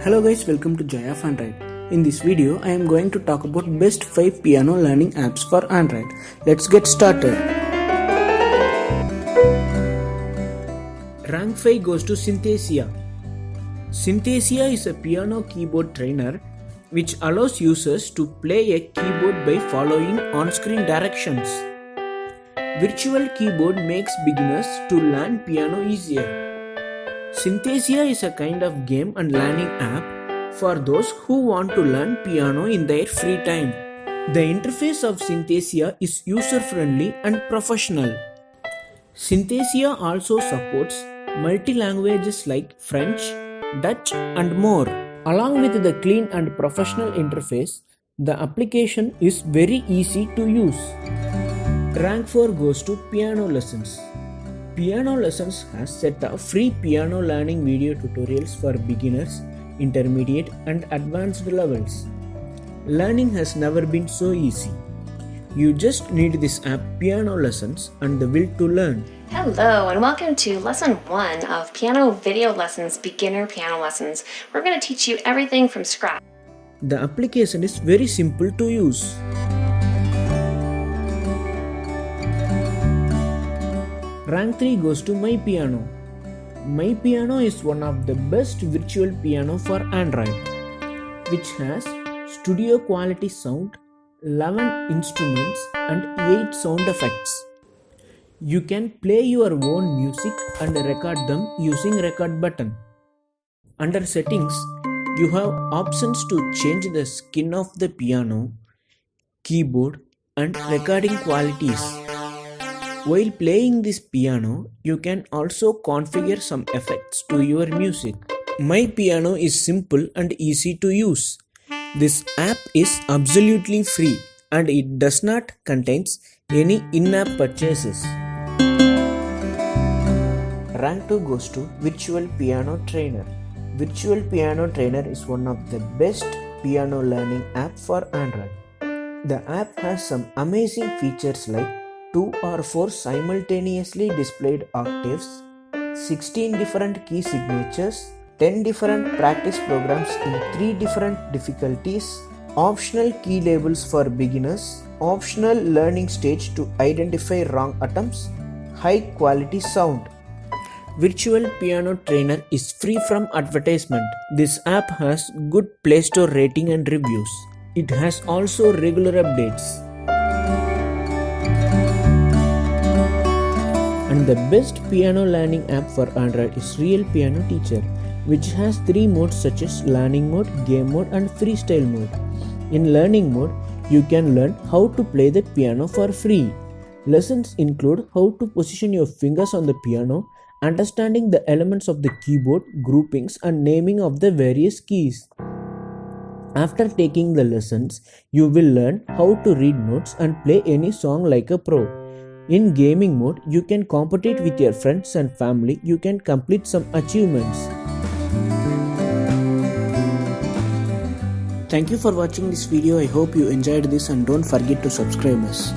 Hello guys, welcome to Joy of Android. In this video, I am going to talk about best 5 piano learning apps for Android. Let's get started. Rank 5 goes to Synthesia. Synthesia is a piano keyboard trainer which allows users to play a keyboard by following on-screen directions. Virtual keyboard makes beginners to learn piano easier. Synthesia is a kind of game and learning app for those who want to learn piano in their free time. The interface of Synthesia is user-friendly and professional. Synthesia also supports multi-languages like French, Dutch and more. Along with the clean and professional interface, the application is very easy to use. Rank 4 goes to Piano Lessons. Piano Lessons has set up free piano learning video tutorials for beginners, intermediate and advanced levels. Learning has never been so easy. You just need this app Piano Lessons and the will to learn. Hello and welcome to lesson 1 of Piano Video Lessons Beginner Piano Lessons. We're going to teach you everything from scratch. The application is very simple to use. Rank 3 goes to My Piano. My Piano is one of the best virtual piano for Android, which has studio quality sound, 11 instruments and 8 sound effects. You can play your own music and record them using record button. Under settings, you have options to change the skin of the piano, keyboard and recording qualities. While playing this piano, you can also configure some effects to your music. My Piano is simple and easy to use. This app is absolutely free and it does not contain any in-app purchases. Rank 2 goes to Virtual Piano Trainer. Virtual Piano Trainer is one of the best piano learning app for Android. The app has some amazing features like 2 or 4 simultaneously displayed octaves, 16 different key signatures, 10 different practice programs in 3 different difficulties, optional key labels for beginners, optional learning stage to identify wrong attempts, high quality sound. Virtual Piano Trainer is free from advertisement. This app has good Play Store rating and reviews. It has also regular updates. And the best piano learning app for Android is Real Piano Teacher, which has 3 modes such as learning mode, game mode and freestyle mode. In learning mode, you can learn how to play the piano for free. Lessons include how to position your fingers on the piano, understanding the elements of the keyboard, groupings and naming of the various keys. After taking the lessons, you will learn how to read notes and play any song like a pro. In gaming mode, you can compete with your friends and family. You can complete some achievements. Thank you for watching this video. I hope you enjoyed this and don't forget to subscribe us.